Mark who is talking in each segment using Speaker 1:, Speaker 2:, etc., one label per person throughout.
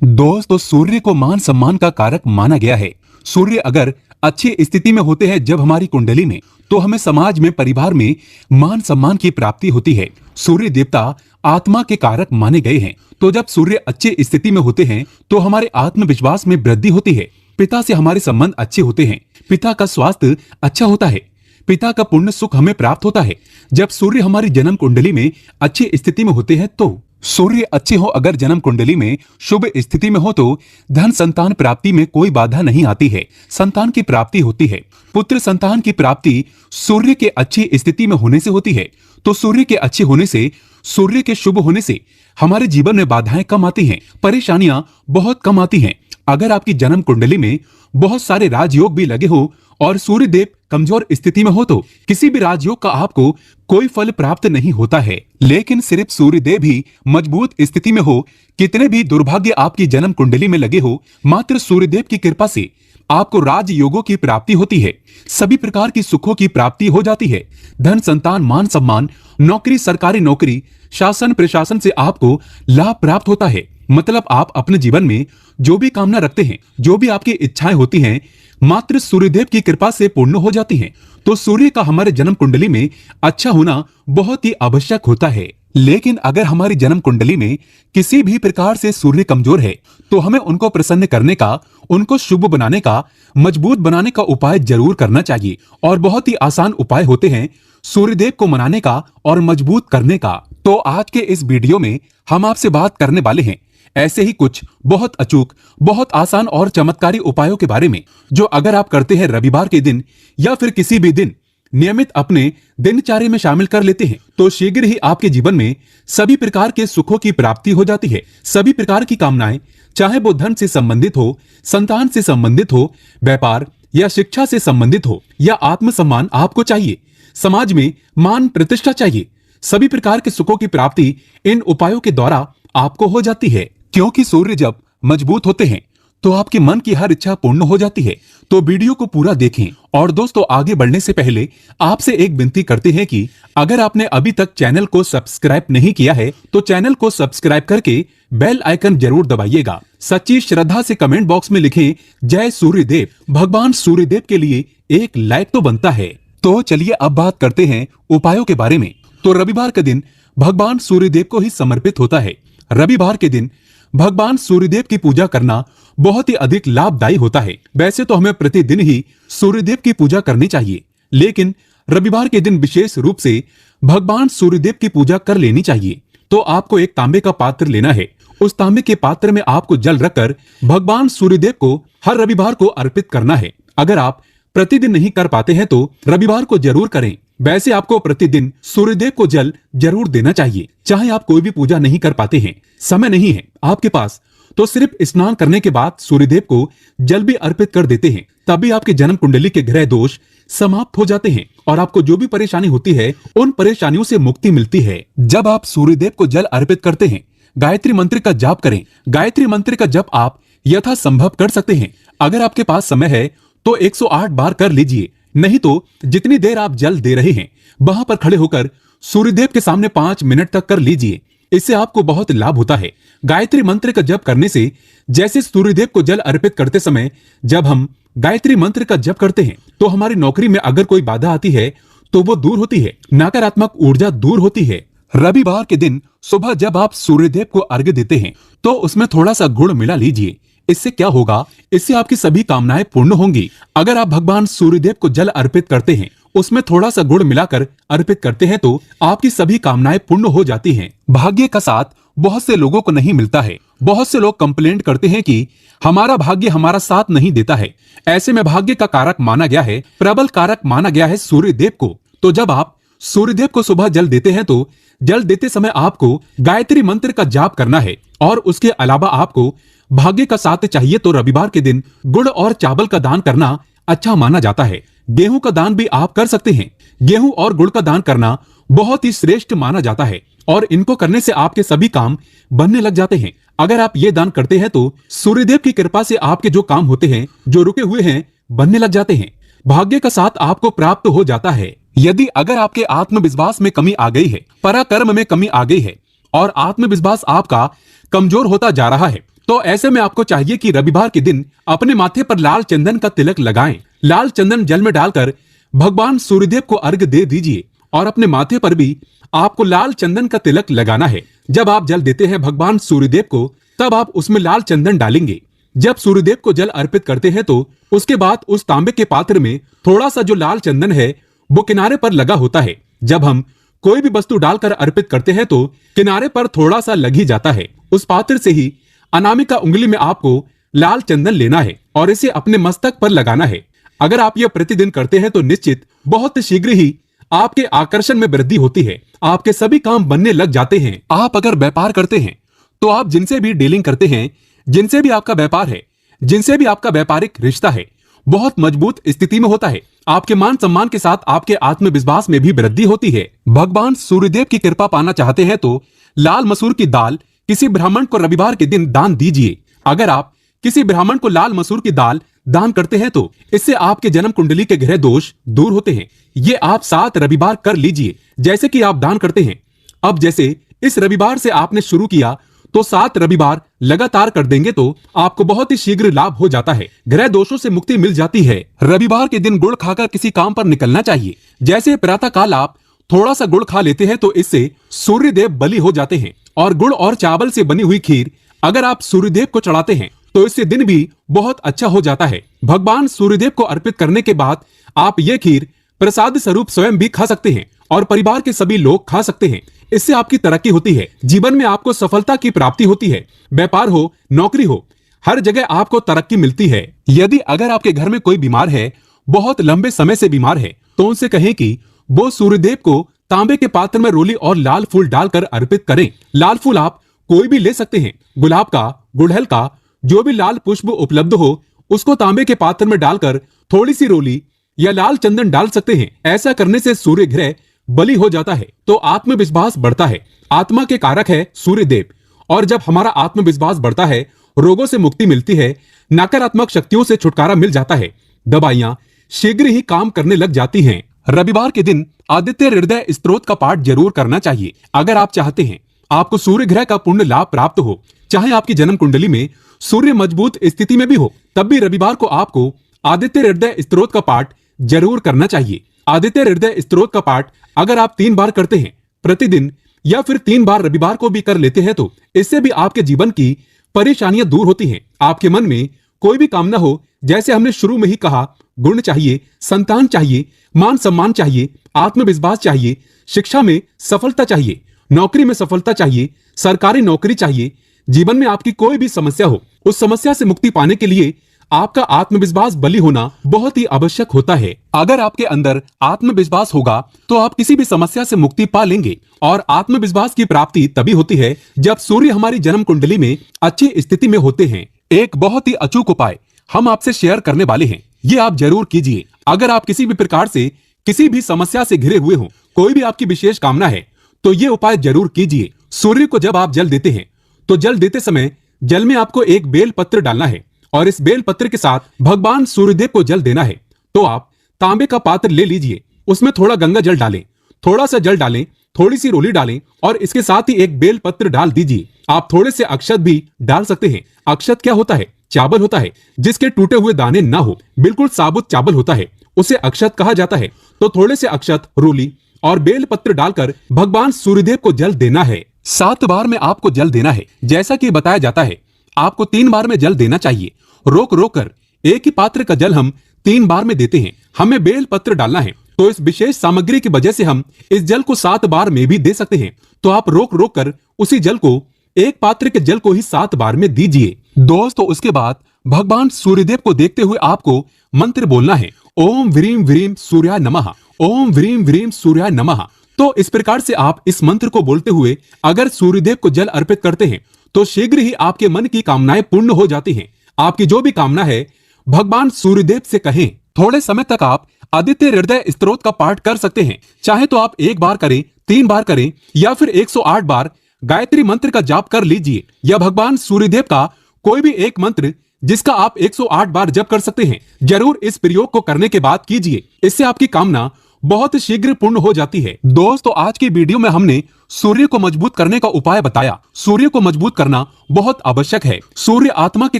Speaker 1: दोस्तों, सूर्य को मान सम्मान का कारक माना गया है। सूर्य अगर अच्छी स्थिति में होते हैं जब हमारी कुंडली में, तो हमें समाज में, परिवार में मान सम्मान की प्राप्ति होती है। सूर्य देवता आत्मा के कारक माने गए हैं, तो जब सूर्य अच्छी स्थिति में होते हैं तो हमारे आत्मविश्वास में वृद्धि होती है। पिता से हमारे संबंध अच्छे होते हैं, पिता का स्वास्थ्य अच्छा होता है, पिता का पुण्य सुख हमें प्राप्त होता है। जब सूर्य हमारी जन्म कुंडली में अच्छी स्थिति में होते हैं तो सूर्य अच्छे हो, अगर जन्म कुंडली में शुभ स्थिति में हो तो धन संतान प्राप्ति में कोई बाधा नहीं आती है, संतान की प्राप्ति होती है। पुत्र संतान की प्राप्ति सूर्य के अच्छी स्थिति में होने से होती है। तो सूर्य के अच्छे होने से, सूर्य के शुभ होने से हमारे जीवन में बाधाएं कम आती हैं, परेशानियां बहुत कम आती हैं। अगर आपकी जन्म कुंडली में बहुत सारे राजयोग भी लगे हो और सूर्य देव कमजोर स्थिति में हो तो किसी भी राजयोग का आपको कोई फल प्राप्त नहीं होता है। लेकिन सिर्फ सूर्य देव ही मजबूत स्थिति में हो, कितने भी दुर्भाग्य आपकी जन्म कुंडली में लगे हो, मात्र सूर्य देव की कृपा से आपको राजयोगों की प्राप्ति होती है, सभी प्रकार की सुखों की प्राप्ति हो जाती है। धन संतान मान सम्मान, नौकरी, सरकारी नौकरी, शासन प्रशासन से आपको लाभ प्राप्त होता है। मतलब आप अपने जीवन में जो भी कामना रखते हैं, जो भी आपकी इच्छाएं होती हैं, मात्र सूर्यदेव की कृपा से पूर्ण हो जाती हैं। तो सूर्य का हमारे जन्म कुंडली में अच्छा होना बहुत ही आवश्यक होता है। लेकिन अगर हमारी जन्म कुंडली में किसी भी प्रकार से सूर्य कमजोर है तो हमें उनको प्रसन्न करने का, उनको शुभ बनाने का, मजबूत बनाने का उपाय जरूर करना चाहिए। और बहुत ही आसान उपाय होते हैं सूर्यदेव को मनाने का और मजबूत करने का। तो आज के इस वीडियो में हम आपसे बात करने वाले हैं ऐसे ही कुछ बहुत अचूक, बहुत आसान और चमत्कारी उपायों के बारे में, जो अगर आप करते हैं रविवार के दिन या फिर किसी भी दिन नियमित अपने दिनचर्या में शामिल कर लेते हैं तो शीघ्र ही आपके जीवन में सभी प्रकार के सुखों की प्राप्ति हो जाती है। सभी प्रकार की कामनाएं, चाहे वो धन से संबंधित हो, संतान से संबंधित हो, व्यापार या शिक्षा से संबंधित हो, या आत्मसम्मान आपको चाहिए, समाज में मान प्रतिष्ठा चाहिए, सभी प्रकार के सुखों की प्राप्ति इन उपायों के द्वारा आपको हो जाती है। क्योंकि सूर्य जब मजबूत होते हैं तो आपके मन की हर इच्छा पूर्ण हो जाती है। तो वीडियो को पूरा देखें। और दोस्तों, आगे बढ़ने से पहले आपसे एक विनती करते हैं कि अगर आपने अभी तक चैनल को सब्सक्राइब नहीं किया है तो चैनल को सब्सक्राइब करके बेल आइकन जरूर दबाइएगा। सच्ची श्रद्धा से कमेंट बॉक्स में लिखें जय सूर्यदेव। भगवान सूर्यदेव के लिए एक लाइक तो बनता है। तो चलिए अब बात करते हैं उपायों के बारे में। तो रविवार का दिन भगवान सूर्यदेव को ही समर्पित होता है। रविवार के दिन भगवान सूर्यदेव की पूजा करना बहुत ही अधिक लाभदायी होता है। वैसे तो हमें प्रतिदिन ही सूर्यदेव की पूजा करनी चाहिए, लेकिन रविवार के दिन विशेष रूप से भगवान सूर्यदेव की पूजा कर लेनी चाहिए। तो आपको एक तांबे का पात्र लेना है। उस तांबे के पात्र में आपको जल रखकर भगवान सूर्यदेव को हर रविवार को अर्पित करना है। अगर आप प्रतिदिन नहीं कर पाते हैं तो रविवार को जरूर करें। वैसे आपको प्रतिदिन सूर्यदेव को जल जरूर देना चाहिए। चाहे आप कोई भी पूजा नहीं कर पाते हैं, समय नहीं है आपके पास, तो सिर्फ स्नान करने के बाद सूर्यदेव को जल भी अर्पित कर देते हैं, तभी आपके जन्म कुंडली के ग्रह दोष समाप्त हो जाते हैं और आपको जो भी परेशानी होती है उन परेशानियों से मुक्ति मिलती है। जब आप सूर्यदेव को जल अर्पित करते हैं, गायत्री मंत्र का जाप करें। गायत्री मंत्र का जप आप यथासंभव कर सकते हैं। अगर आपके पास समय है तो 108 बार कर लीजिए, नहीं तो जितनी देर आप जल दे रहे हैं वहां पर खड़े होकर सूर्यदेव के सामने 5 मिनट तक कर लीजिए। इससे आपको बहुत लाभ होता है। गायत्री मंत्र का जप करने से, जैसे सूर्यदेव को जल अर्पित करते समय जब हम गायत्री मंत्र का जप करते हैं तो हमारी नौकरी में अगर कोई बाधा आती है तो वो दूर होती है, नकारात्मक ऊर्जा दूर होती है। रविवार के दिन सुबह जब आप सूर्यदेव को अर्घ्य देते हैं तो उसमें थोड़ा सा गुड़ मिला लीजिए। इससे क्या होगा, इससे आपकी सभी कामनाएं पूर्ण होंगी। अगर आप भगवान सूर्यदेव को जल अर्पित करते हैं, उसमें थोड़ा सा गुड़ मिलाकर अर्पित करते हैं तो आपकी सभी कामनाएं पूर्ण हो जाती हैं। भाग्य का साथ बहुत से लोगों को नहीं मिलता है। बहुत से लोग कंप्लेंट करते हैं कि हमारा भाग्य हमारा साथ नहीं देता है। ऐसे में भाग्य का कारक माना गया है, प्रबल कारक माना गया है सूर्यदेव को। तो जब आप सूर्यदेव को सुबह जल देते हैं तो जल देते समय आपको गायत्री मंत्र का जाप करना है। और उसके अलावा आपको भाग्य का साथ चाहिए तो रविवार के दिन गुड़ और चावल का दान करना अच्छा माना जाता है। गेहूं का दान भी आप कर सकते हैं। गेहूं और गुड़ का दान करना बहुत ही श्रेष्ठ माना जाता है और इनको करने से आपके सभी काम बनने लग जाते हैं। अगर आप ये दान करते हैं तो सूर्यदेव की कृपा से आपके जो काम होते हैं, जो रुके हुए हैं, बनने लग जाते हैं। भाग्य का साथ आपको प्राप्त हो जाता है। यदि अगर आपके आत्मविश्वास में कमी आ गई है, पराक्रम में कमी आ गई है और आत्मविश्वास आपका कमजोर होता जा रहा है तो ऐसे में आपको चाहिए कि रविवार के दिन अपने माथे पर लाल चंदन का तिलक लगाएं। लाल चंदन जल में डालकर भगवान सूर्यदेव को अर्घ्य दे दीजिए और अपने माथे पर भी आपको लाल चंदन का तिलक लगाना है। जब आप जल देते हैं भगवान सूर्यदेव को, तब आप उसमें लाल चंदन डालेंगे। जब सूर्यदेव को जल अर्पित करते हैं तो उसके बाद उस तांबे के पात्र में थोड़ा सा जो लाल चंदन है वो किनारे पर लगा होता है। जब हम कोई भी वस्तु डालकर अर्पित करते हैं तो किनारे पर थोड़ा सा लग ही जाता है। उस पात्र से ही अनामिका उंगली में आपको लाल चंदन लेना है और इसे अपने मस्तक पर लगाना है। अगर आप यह प्रतिदिन करते हैं तो निश्चित बहुत शीघ्र ही आपके आकर्षण में वृद्धि होती है। आपके सभी काम बनने लग जाते हैं। आप अगर व्यापार करते हैं तो आप जिनसे भी डीलिंग करते हैं, जिनसे भी आपका व्यापार है, जिनसे भी आपका व्यापारिक रिश्ता है, बहुत मजबूत स्थिति में होता है। आपके मान सम्मान के साथ आपके आत्मविश्वास में भी वृद्धि होती है। भगवान सूर्यदेव की कृपा पाना चाहते हैं तो लाल मसूर की दाल किसी ब्राह्मण को रविवार के दिन दान दीजिए। अगर आप किसी ब्राह्मण को लाल मसूर की दाल दान करते हैं तो इससे आपके जन्म कुंडली के ग्रह दोष दूर होते हैं। ये आप 7 रविवार कर लीजिए जैसे कि आप दान करते हैं। अब जैसे इस रविवार से आपने शुरू किया तो 7 रविवार लगातार कर देंगे तो आपको बहुत ही शीघ्र लाभ हो जाता है। ग्रह दोषों से मुक्ति मिल जाती है। रविवार के दिन गुड़ खाकर किसी काम पर निकलना चाहिए। जैसे प्रातः काल आप थोड़ा सा गुड़ खा लेते हैं तो इससे सूर्यदेव बलि हो जाते हैं। और गुड़ और चावल से बनी हुई खीर अगर आप सूर्यदेव को चढ़ाते हैं तो इससे दिन भी बहुत अच्छा हो जाता है। भगवान सूर्यदेव को अर्पित करने के बाद आप ये खीर प्रसाद स्वरूप स्वयं भी खा सकते हैं और परिवार के सभी लोग खा सकते हैं। इससे आपकी तरक्की होती है। जीवन में आपको सफलता की प्राप्ति होती है। व्यापार हो, नौकरी हो, हर जगह आपको तरक्की मिलती है। यदि अगर आपके घर में कोई बीमार है, बहुत लंबे समय से बीमार है, तो उनसे कहें कि वो सूर्यदेव को तांबे के पात्र में रोली और लाल फूल डालकर अर्पित करें। लाल फूल आप कोई भी ले सकते हैं, गुलाब का, गुड़हल का, जो भी लाल पुष्प उपलब्ध हो उसको तांबे के पात्र में डालकर थोड़ी सी रोली या लाल चंदन डाल सकते हैं। ऐसा करने से सूर्य ग्रह बलि हो जाता है तो आत्मविश्वास बढ़ता है। आत्मा के कारक है सूर्यदेव और जब हमारा आत्मविश्वास बढ़ता है, रोगों से मुक्ति मिलती है, नकारात्मक शक्तियों से छुटकारा मिल जाता है, दवाइयां शीघ्र ही काम करने लग जाती हैं। रविवार के दिन आदित्य हृदय स्तोत्र का पाठ जरूर करना चाहिए। अगर आप चाहते हैं आपको सूर्य ग्रह का पूर्ण लाभ प्राप्त हो, चाहे आपकी जन्म कुंडली में सूर्य मजबूत स्थिति में भी हो, तब भी रविवार को आपको आदित्य हृदय स्तोत्र का पाठ जरूर करना चाहिए। आदित्य हृदय स्तोत्र का पाठ अगर आप 3 बार करते हैं प्रतिदिन या फिर 3 बार रविवार को भी कर लेते हैं तो इससे भी आपके जीवन की परेशानियां दूर होती हैं। आपके मन में कोई भी कामना हो, जैसे हमने शुरू में ही कहा, गुण चाहिए, संतान चाहिए, मान सम्मान चाहिए, आत्मविश्वास चाहिए, शिक्षा में सफलता चाहिए, नौकरी में सफलता चाहिए, सरकारी नौकरी चाहिए, जीवन में आपकी कोई भी समस्या हो, उस समस्या से मुक्ति पाने के लिए आपका आत्मविश्वास बलि होना बहुत ही आवश्यक होता है। अगर आपके अंदर आत्मविश्वास होगा तो आप किसी भी समस्या से मुक्ति पा लेंगे। और आत्मविश्वास की प्राप्ति तभी होती है जब सूर्य हमारी जन्म कुंडली में अच्छी स्थिति में होते हैं। एक बहुत ही अचूक उपाय हम आपसे शेयर करने वाले हैं, ये आप जरूर कीजिए। अगर आप किसी भी प्रकार से किसी भी समस्या से घिरे हुए हो, कोई भी आपकी विशेष कामना है, तो ये उपाय जरूर कीजिए। सूर्य को जब आप जल देते हैं तो जल देते समय जल में आपको एक बेल पत्र डालना है और इस बेल पत्र के साथ भगवान सूर्यदेव को जल देना है। तो आप तांबे का पात्र ले लीजिए, उसमें थोड़ा गंगा जल डालें, थोड़ा सा जल डालें, थोड़ी सी रोली डालें और इसके साथ ही एक बेल पत्र डाल दीजिए। आप थोड़े से अक्षत भी डाल सकते हैं। अक्षत क्या होता है? चावल होता है जिसके टूटे हुए दाने ना हो, बिल्कुल साबुत चावल होता है, उसे अक्षत कहा जाता है। तो थोड़े से अक्षत, रोली और बेल पत्र डालकर भगवान सूर्यदेव को जल देना है। 7 बार में आपको जल देना है। जैसा कि बताया जाता है आपको 3 बार में जल देना चाहिए। रोक रोक कर एक ही पात्र का जल हम 3 बार में देते हैं। हमें बेल पत्र डालना है तो इस विशेष सामग्री की वजह से हम इस जल को 7 बार में भी दे सकते हैं। तो आप रोक रोक कर उसी जल को, एक पात्र के जल को ही 7 बार में दीजिए। दोस्तों, उसके बाद भगवान सूर्यदेव को देखते हुए आपको मंत्र बोलना है, ओम व्रीम व्रीम सूर्याय नमः, ओम व्रीम व्रीम सूर्याय नमः। तो इस प्रकार से आप इस मंत्र को बोलते हुए अगर सूर्यदेव को जल अर्पित करते हैं तो शीघ्र ही आपके मन की कामनाएं पूर्ण हो जाती हैं। आपकी जो भी कामना है भगवान सूर्यदेव से कहें। थोड़े समय तक आप आदित्य हृदय स्तोत्र का पाठ कर सकते हैं। चाहे तो आप 1 बार करें, 3 बार करें या फिर 108 बार गायत्री मंत्र का जाप कर लीजिए, या भगवान सूर्यदेव का कोई भी एक मंत्र जिसका आप 108 बार जप कर सकते हैं। जरूर इस प्रयोग को करने के बाद कीजिए, इससे आपकी कामना बहुत शीघ्र पूर्ण हो जाती है। दोस्तों, आज की वीडियो में हमने सूर्य को मजबूत करने का उपाय बताया। सूर्य को मजबूत करना बहुत आवश्यक है। सूर्य आत्मा के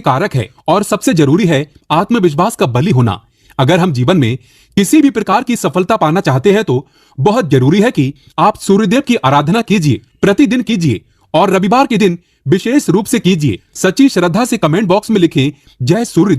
Speaker 1: कारक है और सबसे जरूरी है आत्मविश्वास का बली होना। अगर हम जीवन में किसी भी प्रकार की सफलता पाना चाहते हैं तो बहुत जरूरी है कि आप सूर्यदेव की आराधना कीजिए, प्रतिदिन कीजिए और रविवार के दिन विशेष रूप से कीजिए। सच्ची श्रद्धा से कमेंट बॉक्स में लिखें, जय सूर्यदेव।